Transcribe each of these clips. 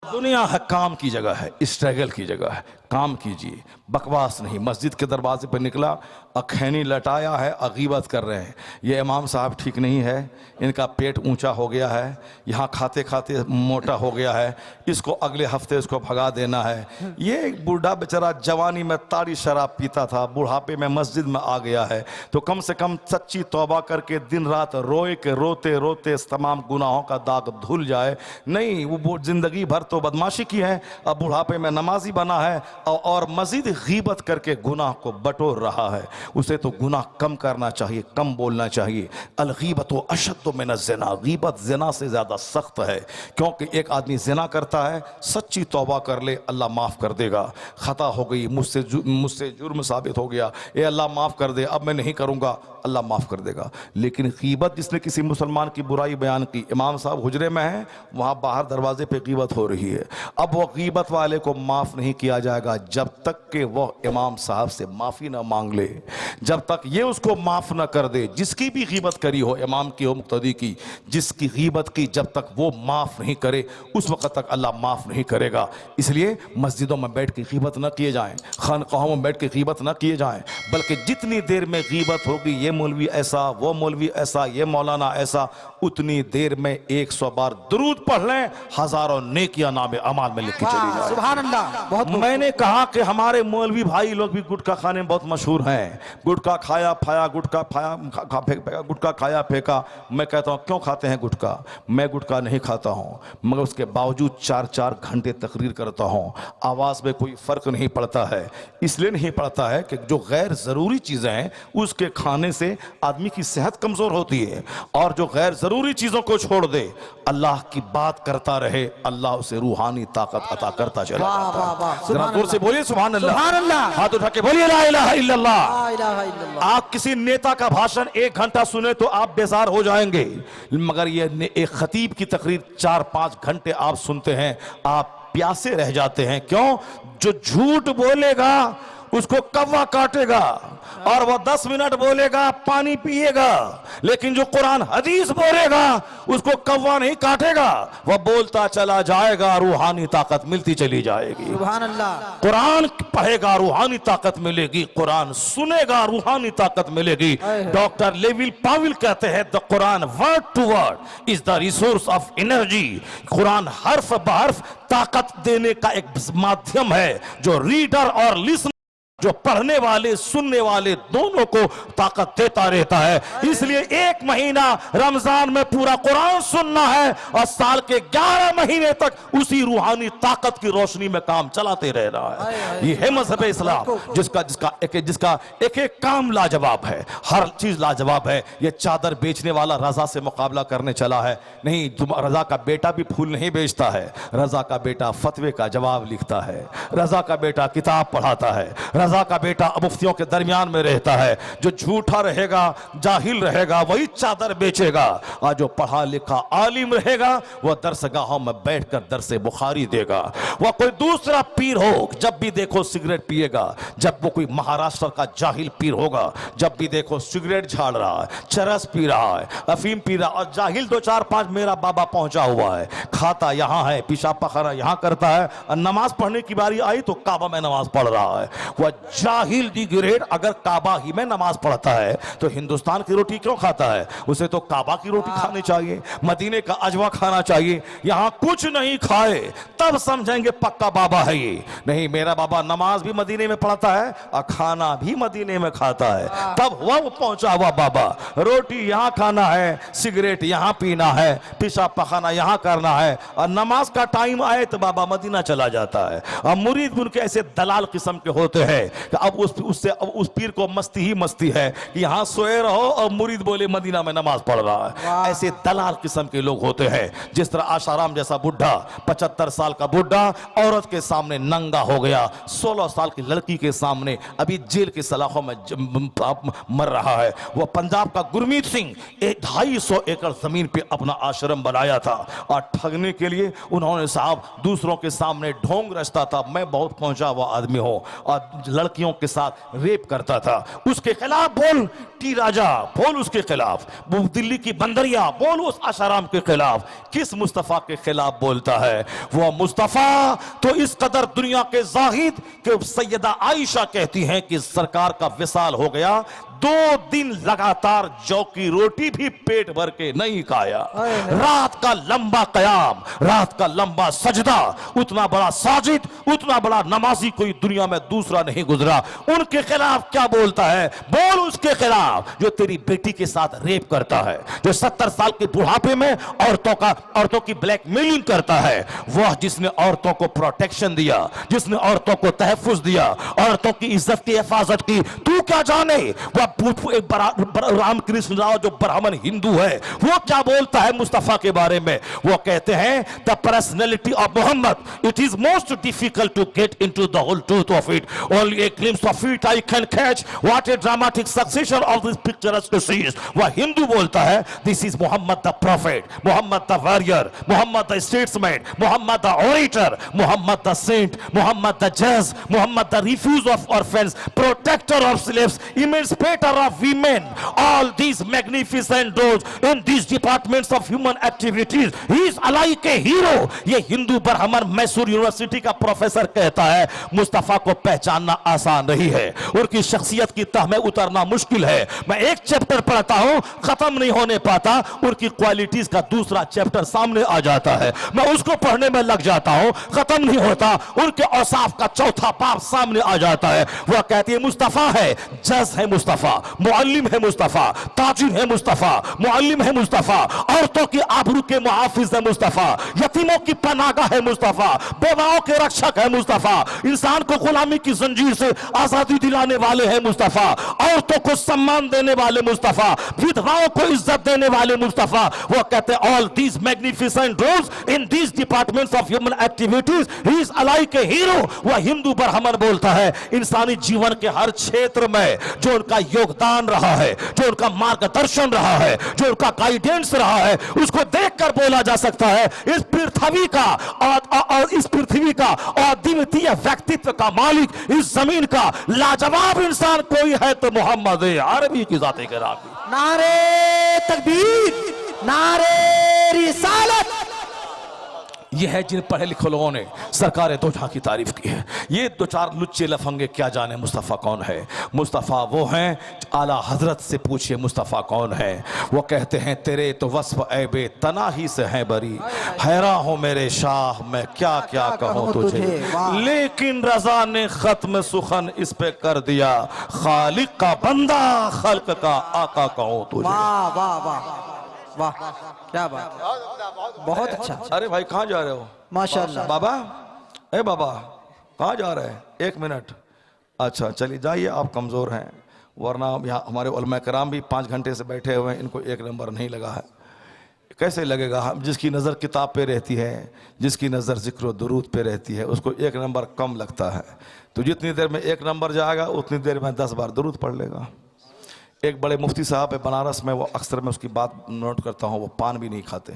दुनिया है काम की जगह है, स्ट्रगल की जगह है। काम कीजिए, बकवास नहीं। मस्जिद के दरवाजे पर निकला, अखैनी लटाया है, गीबत कर रहे हैं। ये इमाम साहब ठीक नहीं है, इनका पेट ऊंचा हो गया है, यहाँ खाते खाते मोटा हो गया है, इसको अगले हफ्ते इसको भगा देना है। ये एक बूढ़ा बेचारा जवानी में ताड़ी शराब पीता था, बुढ़ापे में मस्जिद में आ गया है, तो कम से कम सच्ची तौबा करके दिन रात रोए के रोते रोते तमाम गुनाहों का दाग धुल जाए। नहीं, वो जिंदगी भर तो बदमाशी की है, अब बुढ़ापे में नमाजी बना है और मजीद गीबत करके गुनाह को बटोर रहा है। उसे तो गुनाह कम करना चाहिए, कम बोलना चाहिए। अलगीबत अशद्दु मिन ज़िना, गीबत ज़िना से ज़्यादा सख्त है, क्योंकि एक आदमी ज़िना करता है, सच्ची तौबा कर ले, अल्लाह माफ़ कर देगा। ख़ता हो गई, मुझसे जुर्म साबित हो गया, ए अल्लाह माफ़ कर दे, अब मैं नहीं करूँगा, अल्लाह माफ़ कर देगा। लेकिन गीबत जिसने किसी मुसलमान की बुराई बयान की, इमाम साहब हुजरे में हैं, वहाँ बाहर दरवाजे पे गीबत हो रही है, अब वो गीबत वाले को माफ़ नहीं किया जाएगा जब तक कि वह इमाम साहब से माफ़ी ना मांग ले, जब तक ये उसको माफ़ ना कर दे। जिसकी भी गीबत करी हो, इमाम की हो, मुक्तदी की, जिसकी गीबत की, जब तक वो माफ़ नहीं करे उस वक़्त तक अल्लाह माफ़ नहीं करेगा। इसलिए मस्जिदों में बैठ के गीबत ना किए जाएँ, खानकाहों में बैठ के गीबत ना किए जाएँ, बल्कि जितनी देर में गीबत होगी, ये मौलवी ऐसा, वो मौलवी ऐसा, ये मौलाना ऐसा, उतनी देर में 100 बार दुरूद पढ़ लें, हजारों नेकियां नामे अमाल में लिख के चली जाए। सुभान अल्लाह। बहुत मैंने कहा कि हमारे मौलवी भाई लोग भी गुटखा खाने में बहुत मशहूर हैं, गुटखा खाया फाया, गुटखा खाया फेंका। मैं कहता हूँ क्यों खाते हैं गुटखा? मैं गुटखा नहीं खाता हूँ, मगर उसके बावजूद 4-4 घंटे तकरीर करता हूँ, आवाज़ में कोई फ़र्क नहीं पड़ता है। इसलिए नहीं पड़ता है कि जो गैर ज़रूरी चीज़ें हैं उसके खाने से आदमी की सेहत कमज़ोर होती है, और जो गैर ज़रूरी चीज़ों को छोड़ दे, अल्लाह की बात करता रहे, अल्लाह उसे रूहानी ताकत अता करता चला जाता है। जरा जोर से बोलिए सुभान अल्लाह, हाथ उठा के बोलिए ला इलाहा इल्लल्लाह। आप किसी नेता का भाषण 1 घंटा सुने तो आप बेजार हो जाएंगे, मगर ये एक खतीब की तकरीर 4-5 घंटे आप सुनते हैं, आप प्यासे रह जाते हैं। क्यों? जो झूठ बोलेगा उसको कौवा काटेगा, और वह 10 मिनट बोलेगा, पानी पिएगा, लेकिन जो कुरान हदीस बोलेगा उसको कौवा नहीं काटेगा, वह बोलता चला जाएगा, रूहानी ताकत मिलती चली जाएगी। सुभान अल्लाह। कुरान पढ़ेगा, रूहानी ताकत मिलेगी, कुरान सुनेगा, रूहानी ताकत मिलेगी। डॉक्टर लेविल पाविल कहते हैं, the Quran word to word is the resource of energy. Quran हर्फ बहर्फ ताकत देने का एक माध्यम है, जो रीडर और लिसनर, जो पढ़ने वाले सुनने वाले दोनों को ताकत देता रहता है। इसलिए 1 महीना रमजान में पूरा कुरान सुनना है, और साल के 11 महीने तक उसी रूहानी ताकत की रोशनी में काम चलाते रहना है। ये है मजहब इस्लाम, जिसका एक काम लाजवाब है, हर चीज लाजवाब है। ये चादर बेचने वाला रजा से मुकाबला करने चला है, नहीं, रजा का बेटा भी फूल नहीं बेचता है, रजा का बेटा फतवे का जवाब लिखता है, रजा का बेटा किताब पढ़ाता है, रजा का बेटा मुफ्तियों के दरमियान में रहता है। जो झूठा रहेगा, जाहिल रहेगा, वही चादर बेचेगा, और जो पढ़ा लिखा आलिम रहेगा वह दरसगाहों में बैठकर दरसे बुखारी देगा। वह कोई दूसरा पीर हो, जब भी देखो सिगरेट पिएगा, जब वो कोई महाराष्ट्र का जाहिल पीर होगा, जब भी देखो सिगरेट झाड़ रहा है, चरस पी रहा है, अफीम पी रहा, और जाहिल 2-4-5 मेरा बाबा पहुंचा हुआ है, खाता यहाँ है, पेशाब पखाना यहाँ करता है, और नमाज पढ़ने की बारी आई तो काबा में नमाज पढ़ रहा है। वह जाहिल दी ग्रेड अगर काबा ही में नमाज पढ़ता है तो हिंदुस्तान की रोटी क्यों खाता है? उसे तो काबा की रोटी खानी चाहिए, मदीने का अजवा खाना चाहिए। यहां कुछ नहीं खाए तब समझेंगे पक्का बाबा है ये। नहीं, मेरा बाबा नमाज भी मदीने में पढ़ता है और खाना भी मदीने में खाता है, तब हुआ वो पहुंचा हुआ बाबा। रोटी यहां खाना है, सिगरेट यहां पीना है, पेशाब पखाना यहां करना है, और नमाज का टाइम आए तो बाबा मदीना चला जाता है। और मुरीद उनके ऐसे दलाल किस्म के होते हैं कि अब उस पीर को मस्ती ही मस्ती है कि यहां सोए रहो और मुरीद बोले मदीना में नमाज पढ़ रहा है। ऐसे दलाल किस्म के लोग होते हैं। जिस तरह आशाराम जैसा बुढ़ा, 75 साल का बुढ़ा औरत के सामने नंगा हो गया, 16 साल की लड़की के सामने अभी जेल के सलाखों में मर रहा है। वह पंजाब का गुरमीत सिंह 250 एकड़ जमीन पे अपना आश्रम बनाया था, और ठगने के लिए उन्होंने साहब दूसरों के सामने ढोंग रचता था, मैं बहुत पहुंचा हुआ आदमी हूं, और लड़कियों के साथ रेप करता था, उसके खिलाफ बोल। टी राजा बोल उसके खिलाफ, वो दिल्ली की बंदरिया बोल उस आशाराम के खिलाफ। किस मुस्तफा के खिलाफ बोलता है? वो मुस्तफा तो इस कदर दुनिया के जाहिद कि सैयदा आयशा कहती हैं कि सरकार का विसाल हो गया, 2 दिन लगातार जौ की रोटी भी पेट भर के नहीं खाया। रात का लंबा कयाम, रात का लंबा सजदा, उतना बड़ा साजिद, उतना बड़ा नमाजी कोई दुनिया में दूसरा नहीं गुजरा। उनके खिलाफ क्या बोलता है? बोल उसके खिलाफ जो तेरी बेटी के साथ रेप करता है, जो 70 साल के बुढ़ापे में औरतों की ब्लैकमेलिंग करता है। वह जिसने औरतों को प्रोटेक्शन दिया, जिसने औरतों को तहफ्फुज दिया, औरतों की इज्जत की हिफाजत की, तू क्या जाने? वह रामकृष्ण राव जो ब्राह्मण हिंदू है, वो क्या बोलता है मुस्तफा के बारे में? वो कहते हैं the personality of Muhammad, it is most difficult to get into the whole truth of it, only a glimpse of it I can catch, what a dramatic succession of this picturesque scenes. वह हिंदू बोलता है this is Muhammad the prophet, Muhammad the warrior, Muhammad the statesman, Muhammad the orator, Muhammad the saint, Muhammad the जज, Muhammad the refuge of orphans, protector of slaves, emancipator of women, all these magnificent roles in these departments of human activities, he is like a hero। ये हिंदू ब्राह्मण Mysore university का professor कहता है मुस्तफा को पहचानना आसान नहीं है, उनकी शख्सियत की तह में उतरना मुश्किल है। मैं एक चैप्टर पढ़ता हूं, खत्म नहीं होने पाता, उनकी क्वालिटीज का दूसरा चैप्टर सामने आ जाता है, मैं उसको पढ़ने में लग जाता हूं, खत्म नहीं होता, उनके औसाफ का चौथा बाब सामने आ जाता है। वह कहती है मुस्तफा है, जज है मुस्तफा, मुअल्लिम है मुस्तफा, ताजिर है मुस्तफा, मुअल्लिम है मुस्तफा, औरतों की आबरू के मुहाफिज है मुस्तफा, यतीमों की पनाहगाह है मुस्तफा, बेवाओं के रक्षक है मुस्तफा, इंसान को गुलामी की जंजीर से आजादी दिलाने वाले हैं मुस्तफा, औरतों को सम्मान देने वाले मुस्तफा, विधवाओं को इज्जत देने वाले मुस्तफा। वो कहते हैं all these magnificent roles in these departments of human activities he is like a hero. वह हिंदू ब्राह्मण बोलता है इंसानी जीवन के हर क्षेत्र में जो उनका योगदान रहा है, जो उनका मार्गदर्शन रहा है, जो उनका गाइडेंस रहा है, उसको देखकर बोला जा सकता है इस पृथ्वी का और इस पृथ्वी का अद्वितीय व्यक्तित्व का मालिक, इस जमीन का लाजवाब इंसान कोई है तो मोहम्मद अरबी की जाते के रागी। नारे तकबीर, नारे रिसालत। यह है जिन पढ़े लिखे लोगों ने सरकार दो जहां की तारीफ की है। ये 2-4 लुच्चे लफंगे क्या जाने मुस्तफ़ा कौन है। मुस्तफ़ा वो हैं, आला हजरत से पूछिए मुस्तफ़ा कौन है। वो कहते हैं तेरे तो वस्फ ऐबे तना ही से है बरी, हैरान हो मेरे शाह मैं क्या क्या कहूँ तुझे, लेकिन रजा ने खत्म सुखन इस पे कर दिया, खालिक का बंदा खल्क का आका कहूँ तुझे। वाह वाह वाह वाह, क्या बात, बहुत अच्छा। अरे भाई कहाँ जा रहे हो? माशाल्लाह। बाबा, ए बाबा कहाँ जा रहे हैं? 1 मिनट। अच्छा चलिए जाइए, आप कमज़ोर हैं, वरना यहाँ हमारे उलमा कराम भी 5 घंटे से बैठे हुए हैं, इनको 1 नंबर नहीं लगा है। कैसे लगेगा? हम जिसकी नज़र किताब पे रहती है, जिसकी नज़र ज़िक्र दुरूद पे रहती है, उसको 1 नंबर कम लगता है। तो जितनी देर में 1 नंबर जाएगा उतनी देर में 10 बार दुरूद पढ़ लेगा। एक बड़े मुफ्ती साहब है बनारस में, वो अक्सर मैं उसकी बात नोट करता हूँ, वो पान भी नहीं खाते।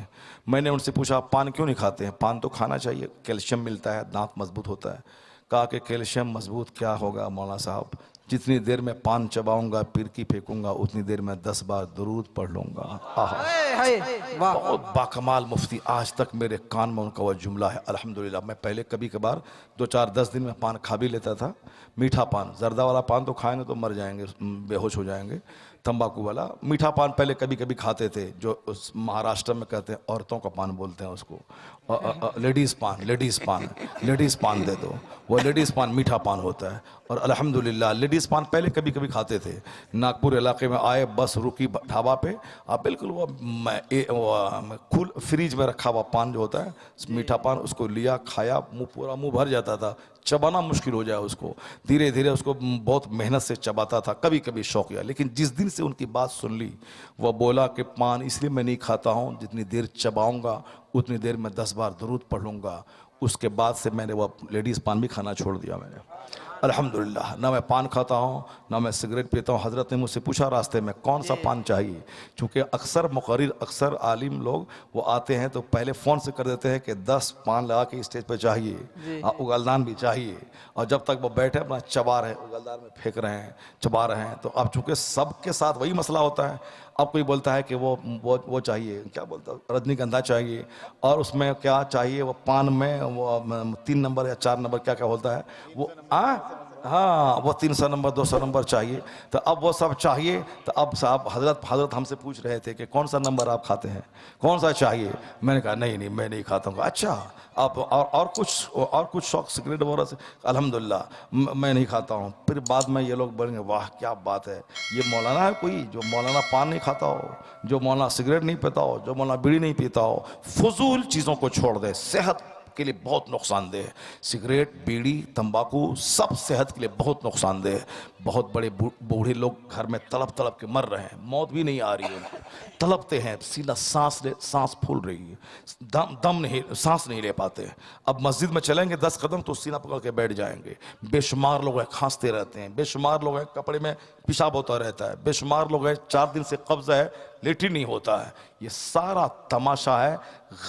मैंने उनसे पूछा पान क्यों नहीं खाते हैं? पान तो खाना चाहिए, कैल्शियम मिलता है, दांत मजबूत होता है। कहा कि कैल्शियम मजबूत क्या होगा मौलाना साहब, जितनी देर में पान चबाऊंगा पिरकी फेंकूंगा उतनी देर में 10 बार दुरूद पढ़ लूंगा। बहुत बाकमाल मुफ्ती, आज तक मेरे कान में उनका वह जुमला है। अल्हम्दुलिल्लाह मैं पहले कभी कभार 2-4-10 दिन में पान खा भी लेता था, मीठा पान, जर्दा वाला पान तो खाएंगे तो मर जाएंगे, बेहोश हो जाएंगे। तंबाकू वाला मीठा पान पहले कभी कभी खाते थे, जो उस महाराष्ट्र में कहते हैं औरतों का पान बोलते हैं उसको, लेडीज़ पान, लेडीज़ पान, लेडीज़ पान दे दो, वो लेडीज़ पान मीठा पान होता है। और अल्हम्दुलिल्लाह लेडीज़ पान पहले कभी कभी खाते थे। नागपुर इलाके में आए, बस रुकी ढाबा पे, आप बिल्कुल वो खुल फ्रीज में रखा हुआ पान जो होता है मीठा पान, उसको लिया, खाया, पूरा मुँह भर जाता था, चबाना मुश्किल हो जाए उसको, धीरे धीरे उसको बहुत मेहनत से चबाता था, कभी कभी शौकिया। लेकिन जिस दिन से उनकी बात सुन ली, वह बोला कि पान इसलिए मैं नहीं खाता हूँ, जितनी देर चबाऊँगा उतनी देर में 10 बार दुरूद पढ़ लूँगा। उसके बाद से मैंने वो लेडीज़ पान भी खाना छोड़ दिया मैंने। अल्हम्दुलिल्लाह। ना मैं पान खाता हूँ, ना मैं सिगरेट पीता हूँ। हजरत ने मुझसे पूछा रास्ते में कौन सा पान चाहिए, क्योंकि अक्सर मुकर्रिर, अक्सर आलिम लोग वो आते हैं तो पहले फ़ोन से कर देते हैं कि 10 पान लगा के स्टेज पर चाहिए, उगलदान भी चाहिए, और जब तक वो बैठे अपना चबा रहे, उगलदान में फेंक रहे हैं, चबा रहे हैं। तो अब चूंकि सबके साथ वही मसला होता है, अब कोई बोलता है कि वो चाहिए, क्या बोलता है, रजनीगंधा चाहिए, और उसमें क्या चाहिए, वो पान में वो 3 नंबर या 4 नंबर क्या क्या बोलता है वो, हाँ वो 300 नंबर 200 नंबर चाहिए। तो अब वो सब चाहिए, तो अब साहब हजरत हमसे पूछ रहे थे कि कौन सा नंबर आप खाते हैं, कौन सा चाहिए। मैंने कहा नहीं मैं नहीं खाता हूँ। अच्छा आप और कुछ शौक सिगरेट वगैरह से? अल्हम्दुलिल्लाह मैं नहीं खाता हूँ। फिर बाद में ये लोग बोलेंगे वाह क्या बात है, ये मौलाना है कोई जो मौलाना पान नहीं खाता हो, जो मौलाना सिगरेट नहीं पीता हो, जो मौलाना बीड़ी नहीं पीता हो। फजूल चीज़ों को छोड़ दे, सेहत के लिए बहुत नुकसानदेह है। सिगरेट, बीड़ी, तंबाकू सब सेहत के लिए बहुत नुकसानदेह है। बहुत बड़े बूढ़े लोग घर में तड़प तड़प के मर रहे हैं, मौत भी नहीं आ रही है उनको, तड़पते हैं, सीधा सांस फूल रही है, दम नहीं, सांस नहीं ले पाते। अब मस्जिद में चलेंगे 10 कदम तो सीना पकड़ के बैठ जाएंगे। बेशुमार लोग हैं खांसते रहते हैं, बेशुमार लोग हैं कपड़े में पेशाब होता रहता है, बेशुमार लोग हैं 4 दिन से कब्ज़ है, लेटिन नहीं होता है। ये सारा तमाशा है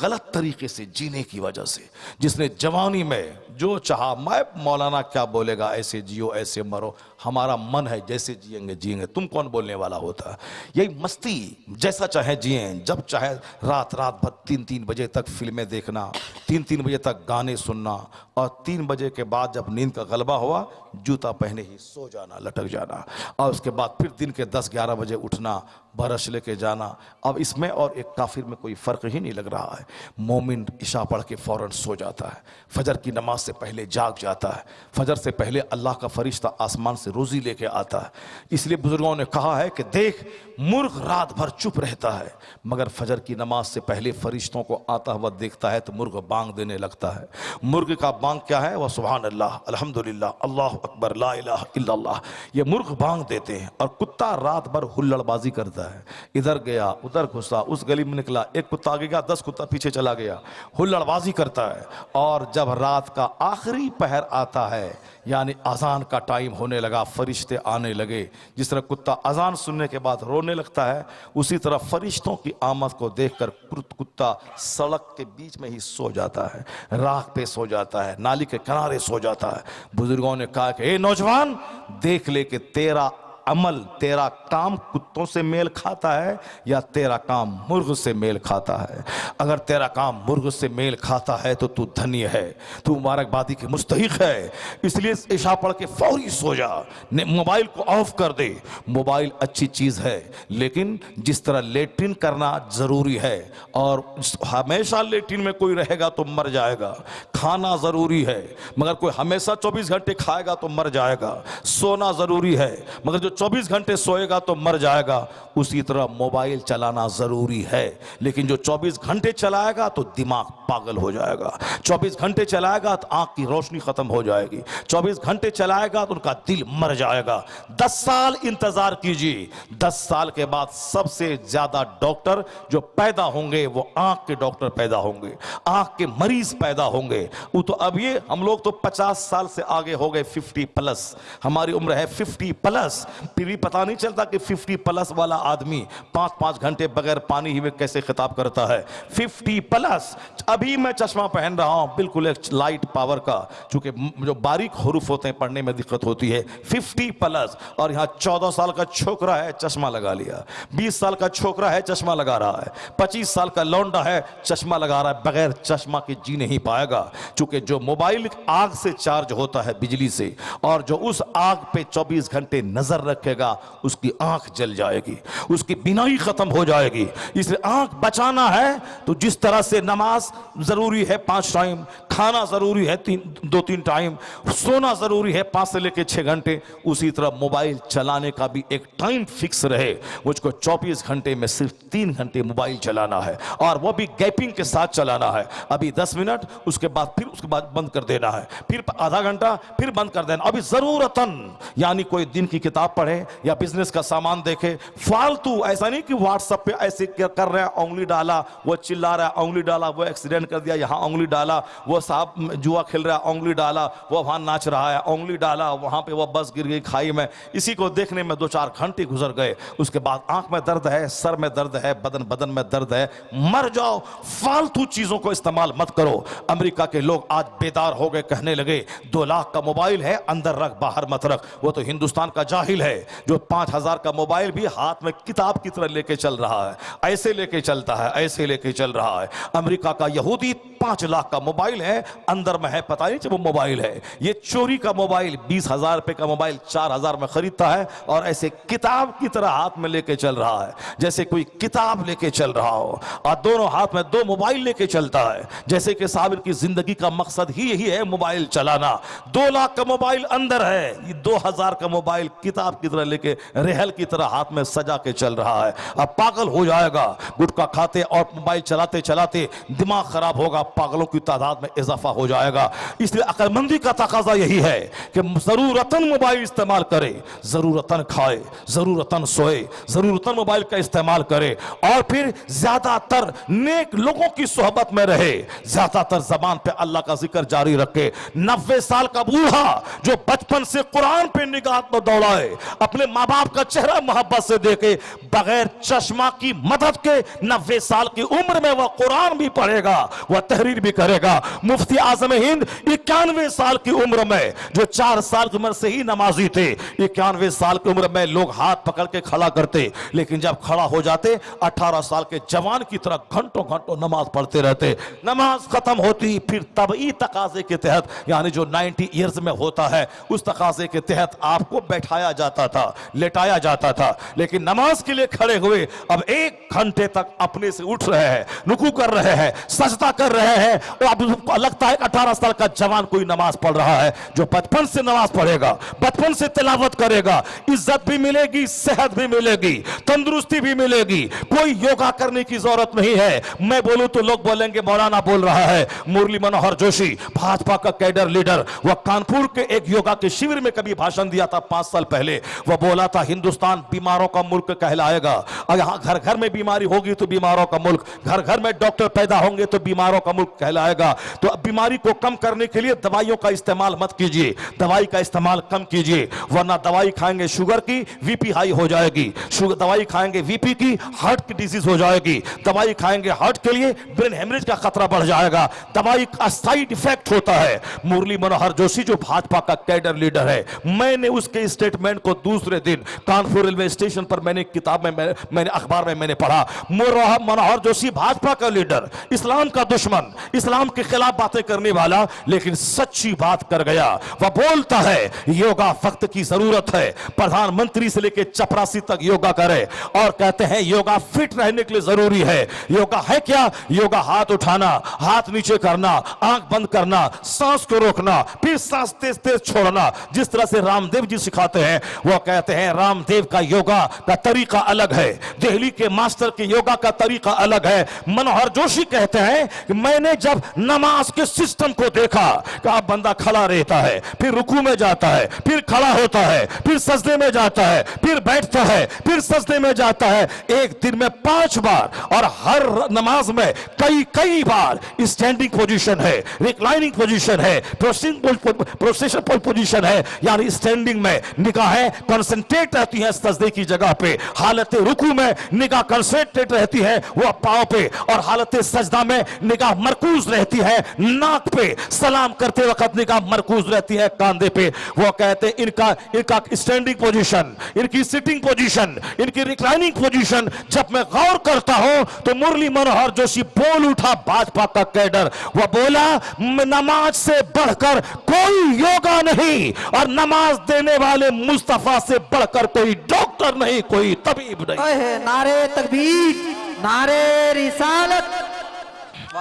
गलत तरीके से जीने की वजह से। जिसने जवानी में जो चाहा, मैं मौलाना क्या बोलेगा, ऐसे जियो ऐसे मरो, हमारा मन है जैसे जिएंगे जिएंगे, तुम कौन बोलने वाला होता है। यही मस्ती, जैसा चाहे जिए, जब चाहे रात भर 3-3 बजे तक फिल्में देखना, 3-3 बजे तक गाने सुनना, और 3 बजे के बाद जब नींद का गलबा हुआ जूता पहने ही सो जाना, लटक जाना, और उसके बाद फिर दिन के 10-11 बजे उठना, ब्रश लेके जाना। अब इसमें और एक काफिर में कोई फ़र्क ही नहीं लग रहा है। मोमिन इशा पढ़ के फ़ौरन सो जाता है, फजर की नमाज से पहले जाग जाता है, फजर से पहले अल्लाह का फरिश्ता आसमान से रोज़ी लेके आता है। इसलिए बुजुर्गों ने कहा है कि देख मुर्ग रात भर चुप रहता है, मगर फजर की नमाज से पहले फरिश्तों को आता हुआ देखता है तो मुर्ग बांग देने लगता है। मुर्ग का बांग क्या है? वह सुभान अल्लाह, अल्हम्दुलिल्लाह, अल्लाह अकबर, ला इलाहा इल्लल्लाह, ये मुर्ग बांग देते हैं। और कुत्ता रात भर हुल्लड़बाजी करता है, इधर गया उधर घुसा, उस गली में निकला, एक कुत्ता आगे गया 10 कुत्ता पीछे चला गया, हुल्लड़बाजी करता है। और जब रात का आखिरी पहर आता है, यानी अजान का टाइम होने लगा, फरिश्ते आने लगे, जिस तरह कुत्ता अजान सुनने के बाद रोने लगता है, उसी तरह फरिश्तों की आमद को देखकर कुत्ता सड़क के बीच में ही सो जाता है, राख पे सो जाता है, नाली के किनारे सो जाता है। बुजुर्गों ने कहा कि ए नौजवान, देख ले कि तेरा अमल, तेरा काम कुत्तों से मेल खाता है या तेरा काम मुर्ग से मेल खाता है। अगर तेरा काम मुर्ग से मेल खाता है तो तू धन्य है, तू मुबारकबादी के मुस्तहिक है। इसलिए इशा पढ़ के फौरी सो जा, मोबाइल को ऑफ कर दे। मोबाइल अच्छी चीज़ है, लेकिन जिस तरह लेट्रिन करना ज़रूरी है, और हमेशा लेट्रिन में कोई रहेगा तो मर जाएगा। खाना ज़रूरी है, मगर कोई हमेशा 24 घंटे खाएगा तो मर जाएगा। सोना ज़रूरी है, मगर जो 24 घंटे सोएगा तो मर जाएगा। उसी तरह मोबाइल चलाना जरूरी है, लेकिन जो 24 घंटे चलाएगा तो दिमाग पागल हो जाएगा, 24 घंटे चलाएगा तो आंख की रोशनी खत्म हो जाएगी, 24 घंटे चलाएगा तो उनका दिल मर जाएगा। 10 साल इंतजार कीजिए, 10 साल के बाद सबसे ज्यादा डॉक्टर जो पैदा होंगे वो आंख के डॉक्टर पैदा होंगे, आंख के मरीज पैदा होंगे। वो तो अब ये हम लोग तो 50 साल से आगे हो गए, 50+, हमारी उम्र है 50+, फिर भी पता नहीं चलता कि 50+ वाला आदमी 5-5 घंटे बगैर पानी ही में कैसे खिताब करता है। 50+, अभी मैं चश्मा पहन रहा हूं, बिल्कुल एक लाइट पावर का, चूंकि जो बारीक हुरूफ होते हैं पढ़ने में दिक्कत होती है। 50+, और यहां 14 साल का छोकरा है चश्मा लगा लिया, 20 साल का छोकरा है चश्मा लगा रहा है, 25 साल का लौंडा है चश्मा लगा रहा है, बगैर चश्मा के जी नहीं पाएगा। चूंकि जो मोबाइल आग से चार्ज होता है, बिजली से, और जो उस आग पे 24 घंटे नजर रखेगा उसकी आंख जल जाएगी, उसकी बीनाई खत्म हो जाएगी। इसलिए आंख बचाना है तो जिस तरह से नमाज जरूरी है 5 टाइम, खाना जरूरी है 2-3 टाइम, सोना जरूरी है 5 से लेकर 6 घंटे, उसी तरह मोबाइल चलाने का भी एक टाइम फिक्स रहे। मुझको 24 घंटे में सिर्फ 3 घंटे मोबाइल चलाना है, और वो भी गैपिंग के साथ चलाना है। अभी 10 मिनट, उसके बाद बंद कर देना है, फिर आधा घंटा, फिर बंद कर देना। अभी जरूरतन, यानी कोई दिन की किताब पढ़े या बिजनेस का सामान देखे, फालतू। ऐसा नहीं कि व्हाट्सएप पे ऐसे कर रहे हैं, उंगली डाला वो चिल्ला रहा है, उंगली डाला वो एक्सीडेंट स्कैन कर दिया, यहाँ उंगली डाला, वो साहब जुआ खेल रहा है, उंगली डाला, वो वहाँ नाच रहा है, उंगली डाला, वहाँ पे वो बस गिर गई खाई में। इसी को देखने में 2-4 घंटे गुजर गए। उसके बाद आंख में दर्द है, सर में दर्द है, बदन में दर्द है। मर जाओ, फालतू चीजों को इस्तेमाल मत करो। अमेरिका के लोग आज बेदार हो गए, कहने लगे 2 लाख का मोबाइल है, अंदर रख बाहर मत रख। वो तो हिंदुस्तान का जाहिल है जो 5000 का मोबाइल भी हाथ में किताब की तरह लेके चल रहा है, ऐसे लेके चलता है, ऐसे लेके चल रहा है। अमेरिका का यहूदी 5 लाख का मोबाइल है, अंदर में है पता नहीं वो मोबाइल है। ये चोरी का मोबाइल 20,000 रुपए का मोबाइल 4000 में खरीदता है और ऐसे किताब की तरह हाथ में लेके चल रहा है, जैसे कोई किताब लेके चल रहा हो। और दोनों हाथ में 2 मोबाइल लेके चलता है, जैसे कि साबिर की जिंदगी का मकसद ही यही है मोबाइल चलाना। 2 लाख का मोबाइल अंदर है, ये 2000 का मोबाइल किताब की तरह लेके रेहल की तरह हाथ में सजा के चल रहा है। अब पागल हो जाएगा, गुटखा खाते और मोबाइल चलाते चलाते दिमाग खराब होगा, पागलों की तादाद में इजाफा हो जाएगा। इसलिए अक्लमंदी का तकाजा यही है कि जरूरतन मोबाइल इस्तेमाल करे, जरूरतन खाए, जरूरतन सोए, जरूरतन मोबाइल का इस्तेमाल करे और फिर ज्यादातर नेक लोगों की सोहबत में रहे, ज्यादातर जबान पे अल्लाह का जिक्र जारी रखे। 90 साल का बूढ़ा जो बचपन से कुरान पे निगाह तो दौड़ाए, अपने माँ बाप का चेहरा मोहब्बत से देखे, बगैर चश्मा की मदद के 90 साल की उम्र में वह कुरान भी पढ़ेगा, वह तहरीर भी करेगा। मुफ्ती आजम हिंद 91 साल की उम्र में, जो 4 साल की उम्र से ही नमाजी थे, 91 साल की उम्र में लोग हाथ पकड़ के खड़ा करते, लेकिन जब खड़ा हो जाते 18 साल के जवान की तरह घंटों घंटों नमाज पढ़ते रहते। नमाज खत्म होती फिर तबई तकाजे के तहत, यानी जो 90 ईयर्स में होता है उस तकाजे के तहत आपको बैठाया जाता था, लेटाया जाता था। लेकिन नमाज के लिए खड़े हुए अब 1 घंटे तक अपने से उठ रहे हैं, रुकू कर रहे हैं, सजदा कर रहे हैं, और अब लगता है 18 साल का जवान कोई नमाज पढ़ रहा है। जो बचपन से नमाज पढ़ेगा, बचपन से तिलावत करेगा, इज्जत भी मिलेगी, सेहत भी मिलेगी, तंदुरुस्ती भी मिलेगी। कोई योगा करने की जरूरत नहीं है। मैं बोलूं तो लोग बोलेंगे मौलाना बोल रहा है। मुरली मनोहर जोशी भाजपा का कैडर लीडर, वह कानपुर के एक योगा के शिविर में कभी भाषण दिया था 5 साल पहले। वह बोला था हिंदुस्तान बीमारों का मुल्क कहलाएगा, और यहां घर घर में बीमारी होगी तो बीमारों का मुल्क, घर घर में डॉक्टर पैदा होंगे तो बीमारों का मुल्क कहलाएगा। तो अब बीमारी को कम करने के लिए दवाइयों का इस्तेमाल मत कीजिए, दवाई का इस्तेमाल कम कीजिए, वरना दवाई खाएंगे शुगर की, बीपी हाई हो जाएगी, दवाई खाएंगे बीपी की, हार्ट की डिजीज हो जाएगी, दवाई खाएंगे हार्ट के लिए ब्रेन हेमरेज का खतरा बढ़ जाएगा, दवाई का साइड इफेक्ट होता है। मुरली मनोहर जोशी जो भाजपा का कैडर लीडर है, मैंने उसके स्टेटमेंट को दूसरे दिन कानपुर रेलवे स्टेशन पर मैंने किताब में मैंने अखबार में मैंने पढ़ा। मनोहर जोशी भाजपा का लीडर, इस्लाम का दुश्मन, इस्लाम के खिलाफ बातें करने वाला, लेकिन सच्ची बात कर गया। वह बोलता है योगा वक्त की जरूरत है, प्रधानमंत्री से लेकर चपरासी तक योगा करे, और कहते हैं योगा फिट रहने के लिए जरूरी है। योगा है क्या? योगा हाथ उठाना, हाथ नीचे करना, आंख बंद करना, सांस को रोकना, फिर सांस तेज तेज छोड़ना, जिस तरह से रामदेव जी सिखाते हैं। वो कहते हैं रामदेव का योगा का तरीका अलग है, दिल्ली के मास्टर के योगा का तरीका अलग है। मनोहर जोशी कहते हैं कि मैंने जब नमाज के सिस्टम को देखा कि अब बंदा खड़ा रहता है, फिर रुकू में जाता है, फिर खड़ा होता है, फिर सजदे में जाता है, फिर बैठता है, फिर सजदे में जाता है, एक दिन में 5 बार, और हर नमाज में कई बार स्टैंडिंग पोजीशन है, रिक्लाइनिंग पोजीशन है, प्रोस्टेशन पोजीशन है, यानी स्टैंडिंग में निगाहें कंसंट्रेट रहती हैं सजदे की जगह पे, हालत रुकू में निगाह कंसंट्रेट रहती है वह पांव पे, और हालत सजदा में निगाह मरकूज रहती है नाक पे, सलाम करते वक्त निगाह मरकूज रहती है कांधे पे। वो कहते हैं इनका स्टैंडिंग पोजीशन, इनकी सिटिंग पोजीशन, इनकी रिक्लाइनिंग पोजीशन जब मैं गौर करता हूं तो मुरली मनोहर जोशी बोल उठा, भाजपा का कैडर। वह बोला नमाज से बढ़कर कोई योगा नहीं, और नमाज देने वाले मुस्तफा से बढ़कर कोई डॉक्टर नहीं, कोई तबीब नहीं। नारे तकबीर, नारे रिसालत।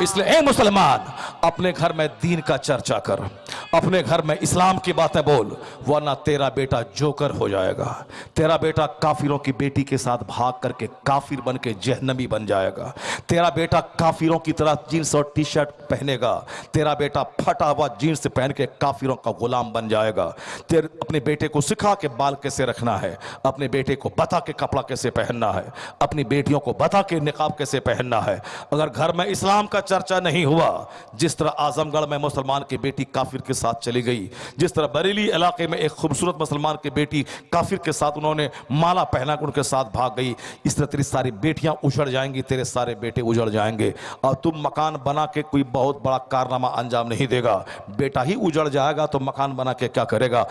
इसलिए ए मुसलमान, अपने घर में दीन का चर्चा कर, अपने घर में इस्लाम की बातें बोल, वरना तेरा बेटा जोकर हो जाएगा। तेरा बेटा काफिरों की बेटी के साथ भाग करके काफिर बन के जहन्नमी बन जाएगा। तेरा बेटा काफिरों की तरह जीन्स और टी शर्ट पहनेगा। तेरा बेटा फटा हुआ जीन्स पहन के काफिरों का गुलाम बन जाएगा। तेरे अपने बेटे को सिखा के बाल कैसे रखना है, अपने बेटे को बता के कपड़ा कैसे पहनना है, अपनी बेटियों को बता के निकाब कैसे पहनना है। अगर घर में इस्लाम का चर्चा नहीं हुआ, जिस तरह आजमगढ़ में मुसलमान की बेटी काफिर के साथ चली गई, जिस तरह बरेली इलाके में एक खूबसूरत मुसलमान की बेटी काफिर के साथ उन्होंने माला पहना कर उनके साथ भाग गई, इस तरह तेरी सारी बेटियां उजड़ जाएंगी, तेरे सारे बेटे उजड़ जाएंगे और तुम मकान बना के कोई बहुत बड़ा कारनामा अंजाम नहीं देगा। बेटा ही उजड़ जाएगा तो मकान बना के क्या करेगा।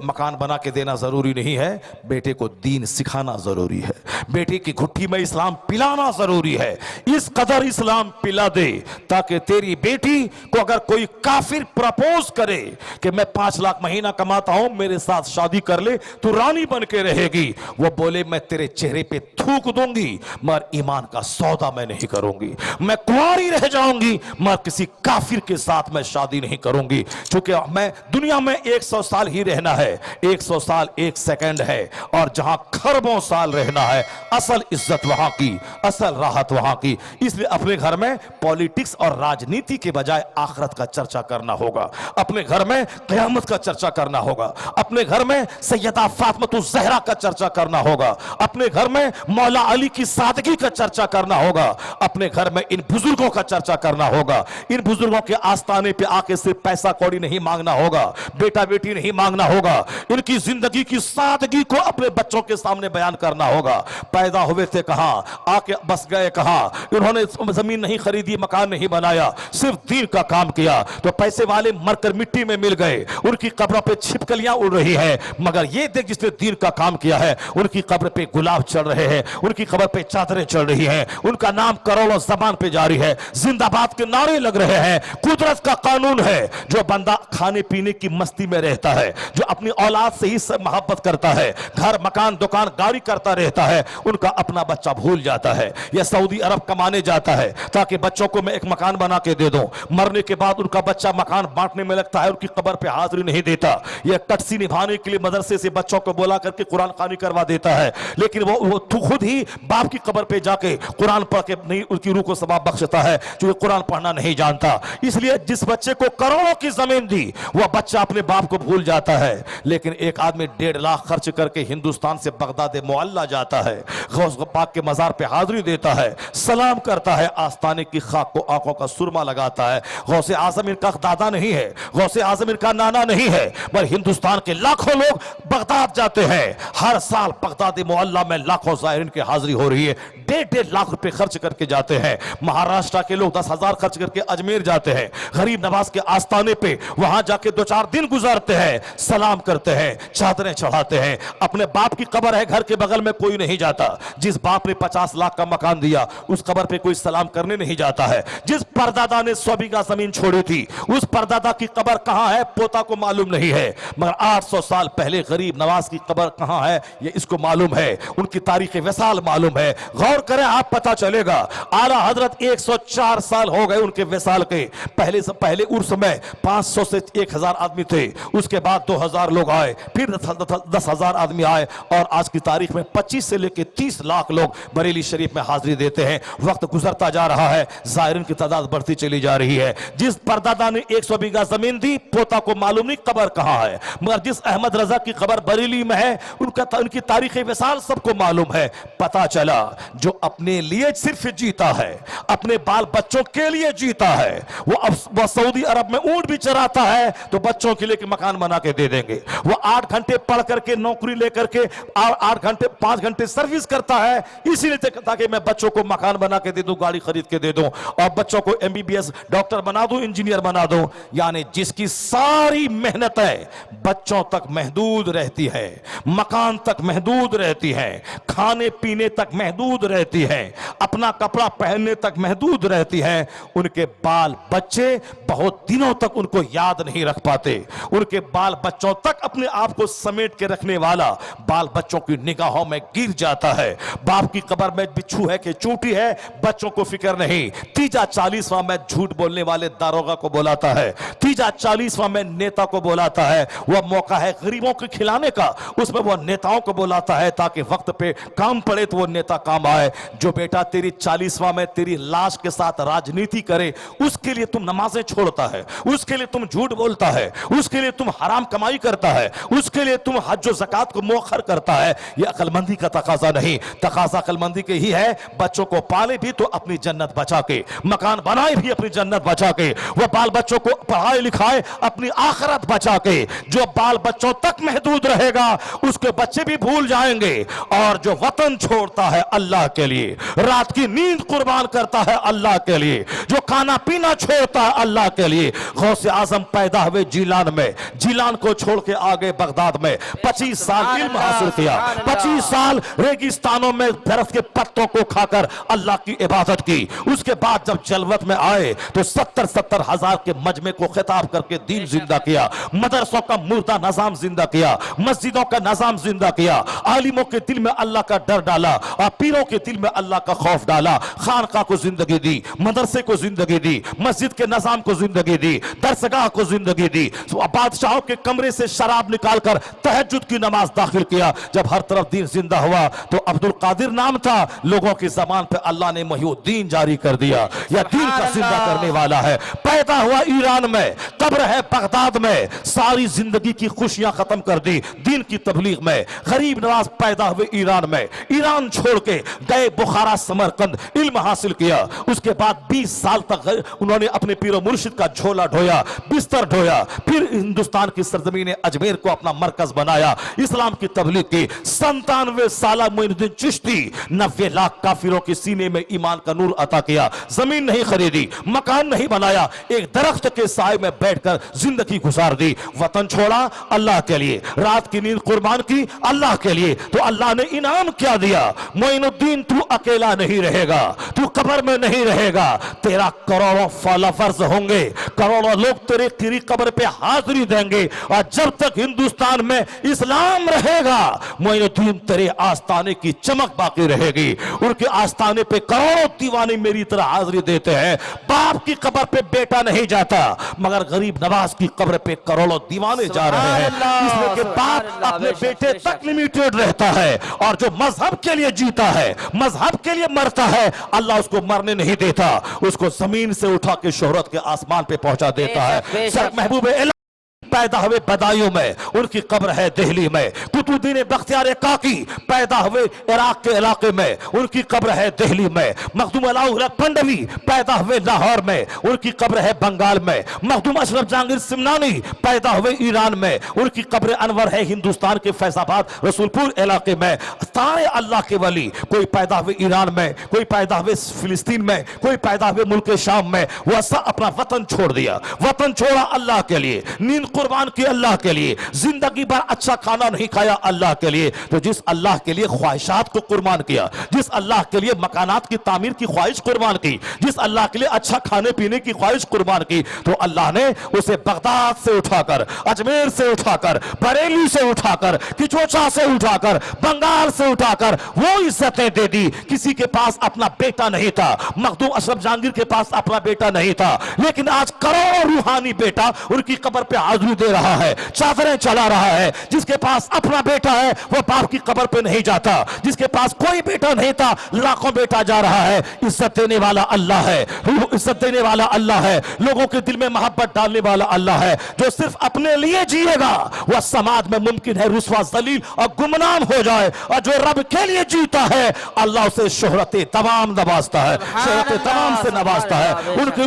मकान बना के देना जरूरी नहीं है, बेटे को दीन सिखाना जरूरी है, बेटे की घुट्टी में इस्लाम पिलाना जरूरी है। इस कदर इस्लाम पिला दे ताकि तेरी बेटी को अगर कोई काफिर प्रपोज करे कि मैं 5 लाख महीना कमाता हूं, मेरे साथ शादी कर ले, तू रानी बन के रहेगी, वो बोले मैं तेरे चेहरे पे थूक दूंगी मगर ईमान का सौदा मैं नहीं करूंगी, मैं कुंवारी रह जाऊंगी मगर किसी काफिर के साथ मैं शादी नहीं करूंगी। क्योंकि मैं दुनिया में 100 साल ही रहना है, 100 साल 1 सेकंड है और जहां खरबों साल रहना है, असल इज्जत वहां की, असल राहत वहां की। इसलिए अपने घर में पॉलिटिक्स और राजनीति के बजाय आखिरत का चर्चा करना होगा, अपने घर में क़यामत का चर्चा करना होगा, अपने घर में सैयदा फातिमा ज़हरा का चर्चा करना होगा, अपने घर में मौला अली की सादगी का चर्चा करना होगा, अपने घर में इन बुजुर्गों का चर्चा करना होगा। इन बुजुर्गों के आस्थाने पे आके सिर्फ पैसा कौड़ी नहीं मांगना होगा, बेटा बेटी नहीं मांगना होगा, इनकी जिंदगी की सादगी को अपने बच्चों के सामने बयान करना होगा। पैदा हुए थे कहां, आके बस गए कहां, इन्होंने जमीन नहीं खरीदी, मकान नहीं बनाया, सिर्फ दीन का काम किया, तो पैसे वाले मरकर मिट्टी में मिल गए, उनकी कब्र पे छिपकलियां उड़ रही है। मगर ये देख जिसने दीन का काम किया है, उनकी कब्र पे गुलाब चढ़ रहे हैं, उनकी कब्र पे चादरें चढ़ रही हैं, उनका नाम करोड़ों जबान पे जारी है, जिंदाबाद के नारे लग रहे हैं। कुदरत का कानून है, जो बंदा खाने पीने की मस्ती में रहता है, जो अपनी औलाद से ही सब मोहब्बत करता है, घर मकान दुकान गाड़ी करता रहता है, उनका अपना बच्चा भूल जाता है या सऊदी अरब कमाने जाता है ताकि बच्चों को मैं एक मकान बना के दे दूं। मरने के बाद उनका बच्चा मकान बांटने में लगता है, उनकी कब्र पे हाजिरी नहीं देता, यह कटसी निभाने के लिए मदरसे से बच्चों को बुला करके कुरान खानी करवा देता है, लेकिन वो खुद ही बाप की कब्र पे जाके कुरान पढ़ के नहीं उनकी रूह को सवाब बख्शता है, जो कुरान पढ़ना नहीं जानता। इसलिए जिस बच्चे को करोड़ों की जमीन दी, वह बच्चा अपने बाप को भूल जाता है। लेकिन एक आदमी 1.5 लाख खर्च करके हिंदुस्तान से बगदाद मुअल्ला जाता है, गौस पाक के मजार पे हाजिरी देता है, सलाम करता है, आस्ताने की खाक को आंखों का सुरमा लगाता है। गौसे आजम इनका दादा नहीं है, गौसे आजम इनका नाना नहीं है, पर हिंदुस्तान के लाखों लोग बगदाद जाते हैं। हर साल बगदाद मुअल्ला में लाखों ज़ायरीन की हाजिरी हो रही है, 1.5 लाख रुपए खर्च करके जाते हैं। महाराष्ट्र के लोग 10,000 खर्च करके अजमेर जाते हैं, गरीब नवाज के आस्थाने पे वहां जाके 2-4 दिन गुजारते हैं, सलाम करते हैं, चादरें चढ़ाते हैं। अपने बाप की कब्र है घर के बगल में, कोई नहीं जाता। जिस बाप ने 50 लाख का मकान दिया, उस कब्र पे कोई सलाम करने नहीं जाता है। जिस परदादा ने 100 बीघा जमीन छोड़ी थी, उस परदादा की कब्र कहां है पोता को मालूम नहीं है, मगर 800 साल पहले गरीब नवाज की कब्र कहां है ये इसको मालूम है, उनकी तारीख विसाल मालूम है। गौर करें, आप पता चलेगा। आला हजरत 104 साल हो गए उनके विसाल के। पहले उर्स में 500 से 1000 आदमी थे, उसके बाद 2000 लोग आए, फिर 10,000 आदमी आए, और आज की तारीख में 25 से लेकर 30 लाख लोग बरेली शरीफ में हाजिरी देते हैं। वक्त गुजरता जा रहा है, ज़ायरीन की तादाद बढ़ती चली जा रही है। जिस परदादा ने 100 बीघा जमीन दी, पोता को मालूम नहीं कब्र कहां है, मगर जिस अहमद रजा की कब्र बरेली में है, उनकी तारीख विसाल सबको मालूम है। पता चला जो अपने लिए सिर्फ जीता है, अपने बाल बच्चों के लिए जीता है, वो सऊदी अरब में ऊंट भी चराता है तो बच्चों के लिए मकान बना के दे देंगे। वो 8 घंटे पढ़ करके नौकरी लेकर के 5 घंटे सर्विस करता है, इसीलिए ताकि मैं बच्चों को मकान बना के दे दूं, गाड़ी खरीद के दे दूं, और बच्चों को MBBS डॉक्टर बना दूं, इंजीनियर बना दूं। यानी जिसकी सारी मेहनतें बच्चों तक महदूद रहती है, मकान तक महदूद रहती है, खाने पीने तक महदूद रहती है, अपना कपड़ा पहनने तक महदूद रहती है, उनके बाल बच्चे बहुत दिनों तक उनको याद नहीं रख पाते। उनके बाल बच्चों तक अपने आप को समेट के रखने वाला बाल बच्चों की निगाहों में गिर जाता है। बाप की कब्र में बिच्छू है कि चूंटी है, बच्चों को फिक्र नहीं। तीजा 40वां में झूठ बोलने वाले दारोगा को बुलाता है, तीजा 40वां में नेता को बुलाता है, वह मौका है गरीबों के खिलाने का, उसमें वह नेताओं को बुलाता है ताकि वक्त पे काम पड़े तो वो नेता काम आए। जो बेटा तेरी 40वां में तेरी लाश के साथ राजनीति करे, उसके लिए तुम नमाजें छोड़ता है, उसके लिए तुम झूठ बोलता है, उसके लिए तुम हराम कमाई करता है, उसके लिए तुम हज और ज़कात को मौखर करता है, यह अक्लमंदी का तकाजा नहीं। तकाजा अक्लमंदी के ही है, बच्चों को पाले भी तो अपनी जन्नत बचा के, मकान बनाए भी अपनी जन्नत बचा के, वह बाल बच्चों को पढ़ाए लिखाए अपनी आखिरत बचा के। जो बाल बच्चों तक महदूद रहेगा उसके बच्चे भी भूल जाएंगे। और जो वतन छोड़ता है अल्लाह के लिए, रात की नींद कुर्बान करता है अल्लाह के लिए, जो खाना पीना छोड़ता है अल्लाह के लिए। गौसे आजम पैदा हुए जीलान में, जीलान को छोड़ के आगे बगदाद में 25 साल इल्म हासिल किया, 25 साल रेगिस्तानों में बर्फ के पत्तों को खाकर अल्लाह की इबादत की। उसके बाद जब जलवत में आए तो 70 हजार के मजमे को खिताब करके दीन जिंदा किया, मदरसों का मुर्दा निजाम जिंदा किया, मस्जिदों का निजाम जिंदा किया, आलिमों के दिल में अल्लाह का डर डाला और पीरों के दिल में अल्लाह का खौफ डाला। खानका को जिंदगी दी, मदरसे को जिंदगी दी, मस्जिद के निजाम को जिंदगी दी, दरसगाह को जिंदगी दी। बादशाहों के कमरे से शराब निकालकर तहज्जुद की नमाज दाखिल किया। जब हर तरफ दीन जिंदा हुआ तो अब्दुल कादिर नाम था, लोगों की जबान पे अल्लाह ने मुहीउद्दीन जारी कर दिया, या दीन का जिंदा करने वाला है। पैदा हुआ ईरान में, कब्र है बगदाद में, सारी जिंदगी की खुशियां खत्म कर दी दीन की तबलीग में। गरीब नवाज पैदा हुए ईरान में, ईरान छोड़ के गए बुखारा समरकंद, इल्म हासिल किया। उसके बाद 20 साल तक उन्होंने अपने पीरो मुर्शिद का झोला ढोया, बिस्तर ढोया, फिर हिंदुस्तान की सरजमीन अजमेर को अपना मरकज बनाया, इस्लाम की तबलीग की। 97 साल मोइनुद्दीन चिश्ती 90 लाख काफिरों के सीने में ईमान का नूर अता किया। जमीन नहीं खरीदी, मकान नहीं बनाया, एक दरख्त के साए में बैठकर जिंदगी गुजार दी। वतन छोड़ा अल्लाह के लिए, रात की नींद कुर्बान की अल्लाह के लिए, तो अल्लाह ने इनाम क्या दिया? मोइनुद्दीन तू अकेला नहीं रहेगा, तू कब्र में नहीं रहेगा, तेरा करोड़ों फॉलोअर्स होंगे, करोड़ों लोग तेरे तेरी कब्र पे हाजिरी देंगे। और जब तक हिंदुस्तान में इस्लाम रहेगा मोइनुद्दीन तेरे आस्थाने की चमक बाकी रहेगी। उनके आस्थाने पे करोड़ों दीवाने मेरी तरह हाजिरी देते हैं। बाप की कब्र पे बेटा नहीं जाता, मगर गरीब नवाज की कब्र पे करोड़ों दीवाने जा रहे हैं, इसलिए कि बाप अपने बेटे तक लिमिटेड रहता है। और जो मजहब के लिए जीता है, मजहब के लिए मरता है, अल्लाह उसको मरने नहीं देता, उसको जमीन से उठा के शोहरत के आसमान पे पहुंचा देता है। सर महबूब पैदा हुए बदायूं में, उनकी कब्र है दिल्ली में। कुतुबुद्दीन बख्तियार काकी पैदा हुए इराक के इलाके में, उनकी कब्र है दिल्ली में। मखदूम अलाउल पंडवी पैदा हुए लाहौर में, उनकी कब्र है बंगाल में। मखदूम अशरफ जहांगीर सिमनानी पैदा हुए ईरान में, उनकी कब्र अनवर है हिंदुस्तान के फैजाबाद रसूलपुर इलाके में। सारे अल्लाह के वली, कोई पैदा हुए ईरान में, कोई पैदा हुए फिलिस्तीन में, कोई पैदा हुए मुल्क शाम में, वह सब अपना वतन छोड़ दिया। वतन छोड़ा अल्लाह के लिए, नींद कुर्बान की अल्लाह के लिए, जिंदगी भर अच्छा खाना नहीं खाया अल्लाह के लिए। तो जिस अल्लाह के लिए ख्वाहिशात को कुर्बान किया, जिस अल्लाह के लिए मकानात की तामीर की ख्वाहिश कुर्बान की, जिस अल्लाह के लिए अच्छा खाने पीने की ख्वाहिश कुर्बान की, तो अल्लाह ने उसे बगदाद से उठाकर, अजमेर से उठाकर, बरेली से उठाकर, किचोचा से उठाकर, बंगाल से उठाकर वो इज्जतें दे दी। किसी के पास अपना बेटा नहीं था, मखदूम अशरफ जहांगीर के पास अपना बेटा नहीं था, लेकिन आज करोड़ों रूहानी बेटा उनकी कब्र पे हाजिरी दे रहा है, चादरें चला रहा है। जिसके पास अपना बेटा है वो बाप की कब्र पे नहीं जाता, जिसके पास कोई बेटा नहीं था लाखों बेटा जा रहा है। इज्जत देने वाला अल्लाह है, इज्जत देने वाला अल्लाह है, लोगों के दिल में मोहब्बत डालने वाला अल्लाह है। जो सिर्फ अपने लिए जिएगा वह समाज में मुमकिन है रुस्वा जलील और गुमनाम हो जाए, और जो रब के लिए जीता है अल्लाह उसे शोहरतें तमाम नवाजता है, शोहरतें तमाम से नवाजता है। उनके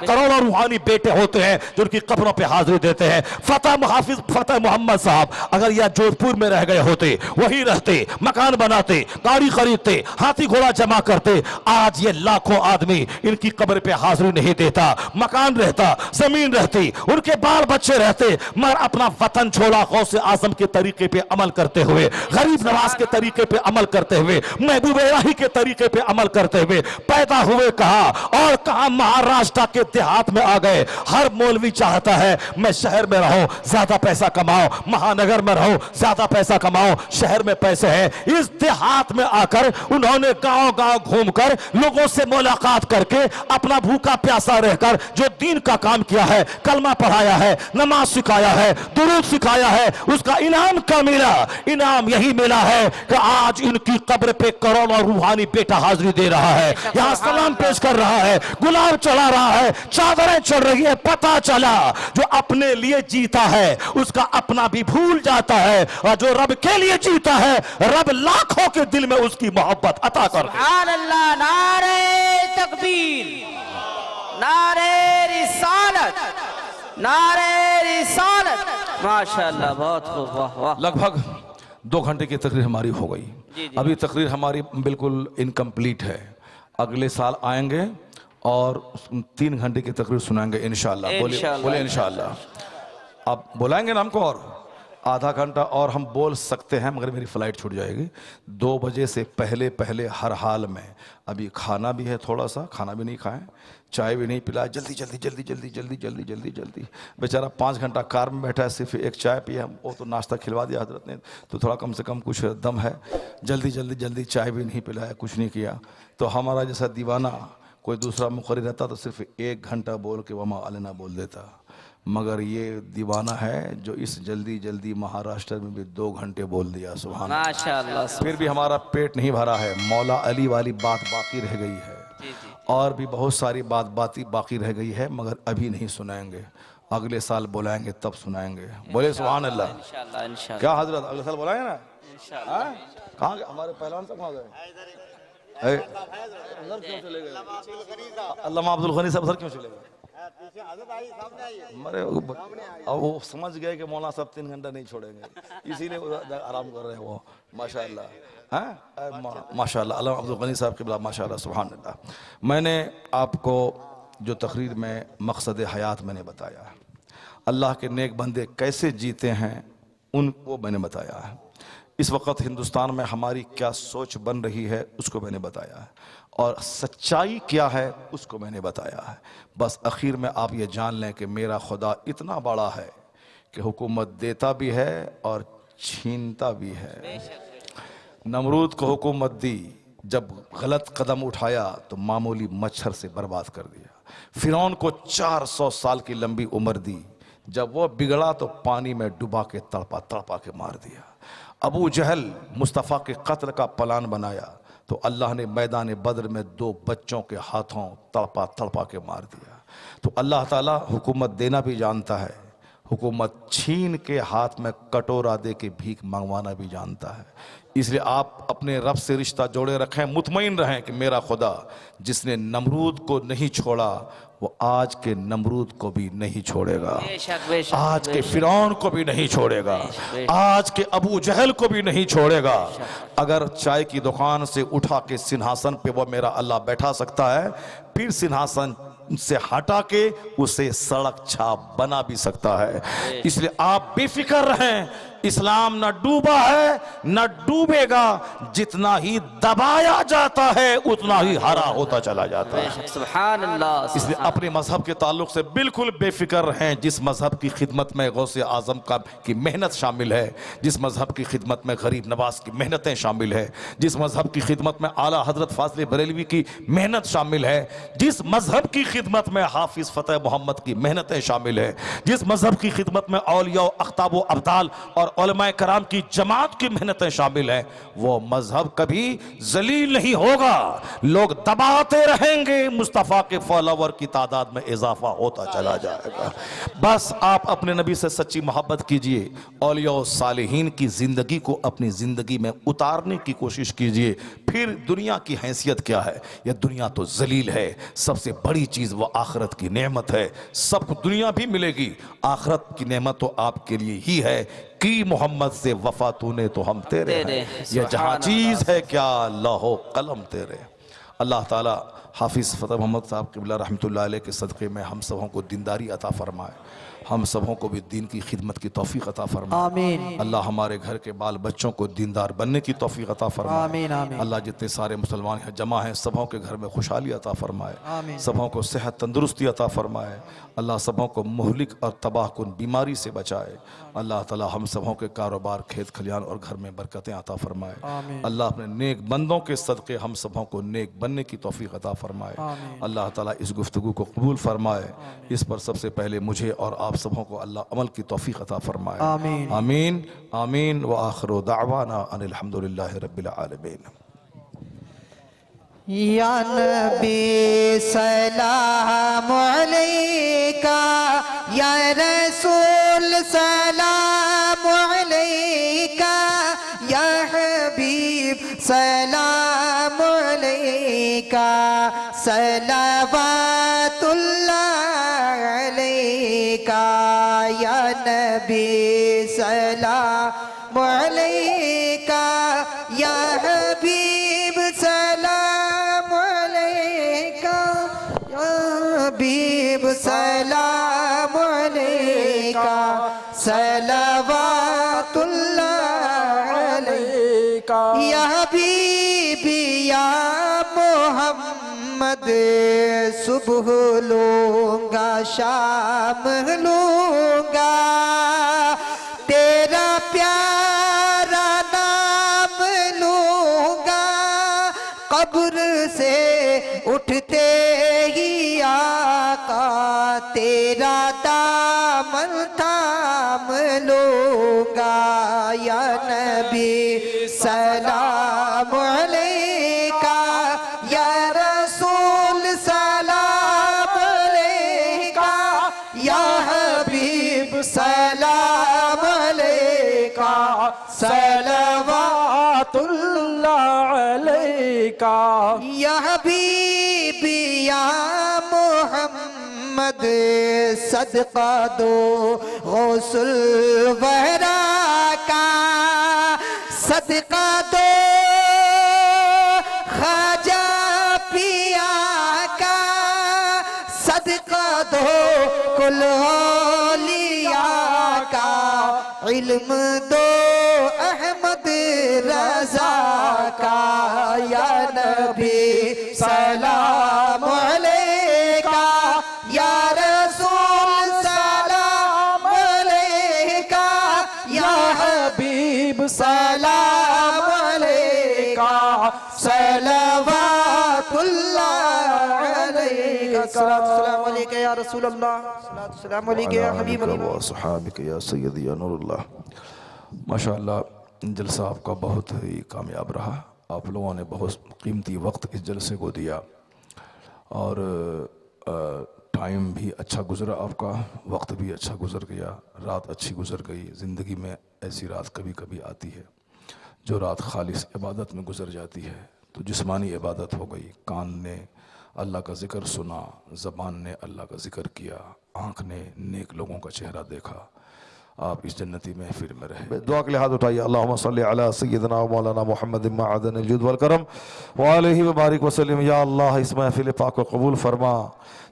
करोड़ों रूहानी बेटे होते हैं जो उनकी कब्रों पे हाजिरी देते हैं। फतेह मोहम्मद साहब अगर यह जोधपुर में रह गए होते, वही रहते, मकान बनाते, गाड़ी खरीदते, हाथी घोड़ा जमा करते, आज ये लाखों आदमी इनकी कब्र पे हाजिरी नहीं देता। मकान रहता, जमीन रहती, उनके बाल बच्चे रहते, मगर अपना वतन छोड़ा गौसे आजम के तरीके पे अमल करते हुए, गरीब नवाज के तरीके पे अमल करते हुए, महबूब इलाही के तरीके पे अमल करते हुए पैदा हुए। कहा और कहा महाराष्ट्र के देहात में आ गए। हर मौलवी चाहता है मैं शहर में रहो ज्यादा पैसा कमाओ, महानगर में रहो ज्यादा पैसा कमाओ, शहर में पैसे है। इस देहात में आकर उन्होंने गांव गांव घूमकर लोगों से मुलाकात करके अपना भूखा प्यासा रहकर जो दीन का काम किया है, कलमा पढ़ाया है, नमाज सिखाया है, दुरूद सिखाया है, उसका इनाम क्या मिला? इनाम यही मिला है कि आज इनकी कब्र पे करोड़ों रूहानी बेटा हाजिरी दे रहा है, यहां सलाम पेश कर रहा है, गुलाब चढ़ा रहा है, चादरें चढ़ रही है। पता चला जो अपने लिए जीता है उसका अपना भी भूल जाता है, और जो रब के लिए जीता है रब लाखों के दिल में उसकी मोहब्बत अता कर दे। सुभान अल्लाह, नारे तकबीर, नारे रिसालत, नारे रिसालत, माशाअल्लाह, बहुत खूब, वाह वाह। लगभग 2 घंटे की तकरीर हमारी हो गई। जी, जी। अभी तकरीर हमारी बिल्कुल इनकम्प्लीट है। अगले साल आएंगे और 3 घंटे की तकरीर सुनाएंगे इंशाअल्लाह। बोले इंशाअल्लाह। आप बुलाएंगे ना हमको, और आधा घंटा और हम बोल सकते हैं, मगर मेरी फ्लाइट छूट जाएगी 2 बजे से पहले पहले हर हाल में। अभी खाना भी है, थोड़ा सा खाना भी नहीं खाएं, चाय भी नहीं पिलाए, जल्दी जल्दी जल्दी जल्दी जल्दी जल्दी जल्दी जल्दी। बेचारा 5 घंटा कार में बैठा है, सिर्फ एक चाय पिया, वो तो नाश्ता खिलवा दिया हजरत ने, तो थोड़ा कम से कम कुछ दम है। जल्दी जल्दी जल्दी चाय भी नहीं पिलाया, कुछ नहीं किया। तो हमारा जैसा दीवाना कोई दूसरा मुकर्री रहता तो सिर्फ 1 घंटा बोल के वमा अलना बोल देता, मगर ये दीवाना है जो इस जल्दी जल्दी महाराष्ट्र में भी 2 घंटे बोल दिया। सुभान माशाअल्लाह। फिर भी हमारा पेट नहीं भरा है। मौला अली वाली बात बाकी रह गई है, और भी बहुत सारी बात बाकी रह गई है, मगर अभी नहीं सुनाएंगे, अगले साल बुलाएंगे तब सुनाएंगे। बोले सुभान अल्लाह। इंशाअल्लाह, इंशाअल्लाह। क्या हजरत अगले साल बुलाएंगे ना? इंशाअल्लाह। कहाँ गए हमारे पहलवान साहब? कहाँ गए? उधर क्यों चले गए? अल्लामा अब्दुल गनी साहब उधर क्यों चले गए? अरे अब वो समझ गए कि मौलाना साहब 3 घंटा नहीं छोड़ेंगे, इसीलिए आराम कर रहे हैं वो। माशाअल्लाह, हैं माशाअल्लाह। अल्लामा अब्दुल गनी साहब के बिला माशाअल्लाह, सुभान अल्लाह। मैंने आपको जो तकरीर में मकसद हयात मैंने बताया, अल्लाह के नेक बंदे कैसे जीते हैं उनको मैंने बताया है। इस वक्त हिंदुस्तान में हमारी क्या सोच बन रही है उसको मैंने बताया है, और सच्चाई क्या है उसको मैंने बताया है। बस आखिर में आप ये जान लें कि मेरा खुदा इतना बड़ा है कि हुकूमत देता भी है और छीनता भी है। नमरूद को हुकूमत दी, जब गलत कदम उठाया तो मामूली मच्छर से बर्बाद कर दिया। फिरौन को 400 साल की लंबी उम्र दी, जब वो बिगड़ा तो पानी में डुबा के तड़पा तड़पा के मार दिया। अबू जहल मुस्तफ़ा के कत्ल का प्लान बनाया तो अल्लाह ने मैदान बद्र में 2 बच्चों के हाथों तड़पा तड़पा के मार दिया। तो अल्लाह ताला हुकूमत देना भी जानता है, हुकूमत छीन के हाथ में कटोरा दे के भीख मंगवाना भी जानता है। इसलिए आप अपने रब से रिश्ता जोड़े रखें, मुतमईन रहें कि मेरा खुदा जिसने नमरूद को नहीं छोड़ा वो आज के नमरूद को भी नहीं छोड़ेगा, आज के फिरौन को भी नहीं छोड़ेगा, आज के अबू जहल को भी नहीं छोड़ेगा। अगर चाय की दुकान से उठा के सिंहासन पे वो मेरा अल्लाह बैठा सकता है, फिर सिंहासन से हटा के उसे सड़क छाप बना भी सकता है। इसलिए आप बेफिक्र रहें, इस्लाम न डूबा है न डूबेगा, जितना ही दबाया जाता है उतना ही हरा होता चला जाता है। सुभान अल्लाह। इसलिए अपने मजहब के ताल्लुक से बिल्कुल बेफिक्र रहें। जिस मजहब की खिदमत में गौसे आजम की मेहनत शामिल है, जिस मजहब की खिदमत में गरीब नवाज की मेहनतें शामिल है, जिस मजहब की खिदमत में आला हजरत फाजिल बरेलवी की मेहनत शामिल है, जिस मजहब की खिदमत में हाफिज फतेह मोहम्मद की मेहनतें शामिल है, जिस मजहब की खिदमत में औलिया अख्ताब व अब्दाल और उलमाए कराम की जमात की मेहनतें शामिल है, वो मजहब कभी जलील नहीं होगा। लोग दबाते रहेंगे, मुस्तफ़ा के फॉलोवर की तादाद में इजाफा होता चला जाएगा। बस आप अपने नबी से सच्ची मोहब्बत कीजिए, औलिया और सालिहीन की जिंदगी को अपनी जिंदगी में उतारने की कोशिश कीजिए। फिर दुनिया की हैसियत क्या है? यह दुनिया तो जलील है, सबसे बड़ी चीज वो आखिरत की नेमत है। सबको दुनिया भी मिलेगी, आखिरत की नेमत तो आपके लिए ही है कि मोहम्मद से वफा तूने तो हम तेरे हैं। यह जहां चीज है क्या लौहो कलम तेरे। अल्लाह ताला हाफिज फतेह मोहम्मद साहब क़िबला रहमतुल्लाह अलैह के सदक़े में हम सबों को दीनदारी अता फरमाए, हम सबों को भी दीन की खिदमत की तौफीक अता फरमाए। आमीन अल्लाह हमारे घर के बाल बच्चों को दीनदार बनने की तौफीक अता फरमाए। आमीन आमीन अल्लाह जितने सारे मुसलमान यहाँ जमा हैं सबों के घर में खुशहाली अता फरमाए, आमीन। सबों को सेहत तंदुरुस्ती अता फरमाए। अल्लाह सबों को मुहलिक और तबाहकुन बीमारी से बचाए। अल्लाह ताला हम सबों के कारोबार, खेत खलियान और घर में बरकतें अता फरमाए। आमीन। अल्लाह अपने नेक बंदों के सदक़े हम सबों को नेक बनने की तौफीक अता फरमाए। आमीन। अल्लाह ताला इस गुफ्तगू को कबूल फरमाए। इस पर सबसे पहले मुझे और आप सबों को अल्लाह अमल की तौफीक अता फरमाए। आमीन। आमीन आमीन व आखिरु दावाना अनिल हम्दुलिल्लाहि रब्बिल आलमीन। या नबी सलाम अलैका, या रसूल सलाम अलैका, या हबीब सलाम अलैका, सलावतुल्लाह अलैका। या नबी सलाम अलैका, या हबीब सलाम अलैका, या हबीब सलाम अलैका, सलावतुल्लाह अलैका। या हबीबी या मोहम्मद, सुबह लूंगा शाम लूंगा, तेरा प्यारा नाम लूंगा, कब्र से उठते ही आका, तेरा दामन थाम लूंगा। या नबी सलाम अलैका, या रसूल सलाम अलैका, या हबीब सलाम अलैका, सलावतुल्लाह अलैका। या हबीबी या मोहम्मद, सदका दो गौसुल वहरा का, सदका दो ख्वाजा पिया का, सदका दो कुल औलिया का, इल्म दो अहमद रजा का। या नबी सलाम अलैका, या रसूल सलाम अलैका, या हबीब सलाम अलैका, सलावतुल्लाह अलैका। सलाम अलैका या रसूल अल्लाह, सलाम अलैका या हबीब अल्लाह, सहाबिक या सय्यदी या नूरुल्लाह। माशाअल्लाह, जलसा आपका बहुत ही कामयाब रहा। आप लोगों ने बहुत कीमती वक्त इस जलसे को दिया और टाइम भी अच्छा गुजरा, आपका वक्त भी अच्छा गुजर गया, रात अच्छी गुजर गई। ज़िंदगी में ऐसी रात कभी कभी आती है जो रात खालिस इबादत में गुजर जाती है। तो जिस्मानी इबादत हो गई, कान ने अल्लाह का ज़िक्र सुना, ज़बान ने अल्लाह का ज़िक्र किया, आँख ने नेक लोगों का चेहरा देखा। आप इस जन्नती महफिल में रहे। दुआ के लिए हाथ उठाइए। अल्लाहुम्मा सल्ली अला सय्यिदना व मौलाना मुहम्मद मअदनिल जुद वल करम व अलैहि व बारिक व सल्लिम। या अल्लाह, इस महफिल पाक को कबूल फरमा।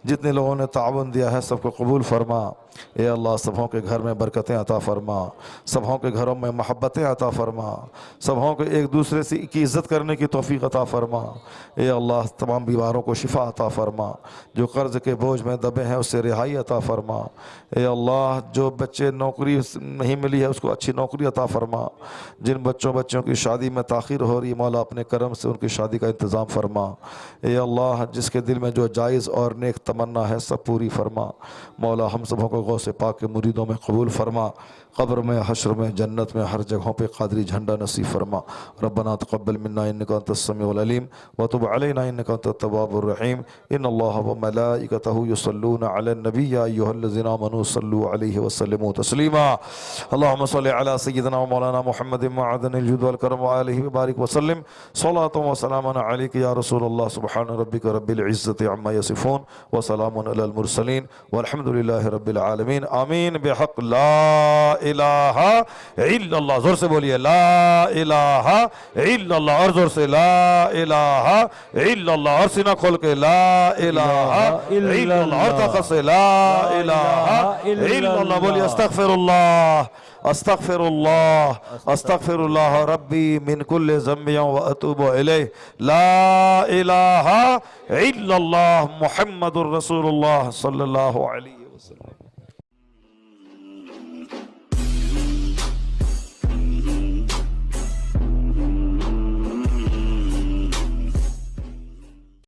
जितने लोगों ने ताउन दिया है सबको कबूल फरमा। ए अल्लाह, सबों के घर में बरकतें अता फरमा, सबों के घरों में मोहब्बतें अता फरमा, सबों को एक दूसरे से की इज़्ज़त करने की तौफीक अता फरमा। ए अल्लाह, तमाम बीमारों को शिफा अता फरमा, जो कर्ज़ के बोझ में दबे हैं उससे रिहाई अता फरमा। ए अल्लाह, जो बच्चे नौकरी नहीं मिली है उसको अच्छी नौकरी अता फरमा। जिन बच्चों की शादी में ताख़ीर हो रही, मौला अपने करम से उनकी शादी का इंतज़ाम फरमा। ए अल्लाह, जिसके दिल में जो जायज़ और नेक तमन्ना है सब पूरी फरमा। मौला हम सबों को गौसे पाक के मुरीदों में कबूल फरमा। क़ब्र में, हश्र में, जन्नत में, हर जगहों पे क़ादरी झंडा नसीब फरमा। रब्बना तक़ब्बल मिन्ना इन्नका अंतस समीउल अलीम व तुब अलैना इन्नका अंतत तव्वाबुर रहीम। इन्नल्लाह व मलाइकतहु युसल्लूना अलन नबी या अय्युहल्लज़ीना आमनू सल्लू अलैहि व सल्लिमू तस्लीमा। अल्लाहुम्मा सल्लि अला सय्यिदिना व मौलाना मुहम्मदिन मअदनिल जुद वल करम व आलिहि व बारिक व सल्लिम। सलातु व सलामुन अलैका या रसूलल्लाह। सुब्हान रब्बिका रब्बिल इज़्ज़ति अम्मा यसिफून व सलामुन अलल मुरसलीन वल्हम्दुलिल्लाहि रब्बिल आलमीन। आलमीन। आमीन बेहक ला इलाहा इल्लल्लाह। जोर से बोलिए ला इलाहा इल्लल्लाह, और जोर से ला इलाहा इल्लल्लाह, और सीना खोल के ला इलाहा इल्लल्लाह, और ताकत से ला इलाहा इल्लल्लाह। बोलिए अस्तगफिरुल्लाह अस्तगफिरुल्लाह अस्तगफिरुल्लाह रब्बी मिन कुल्लि ज़ंबिन व अतूबु इलैह। ला इलाहा इल्लल्लाह मुहम्मदुर रसूलुल्लाह सल्लल्लाहु अलैहि वसल्लम।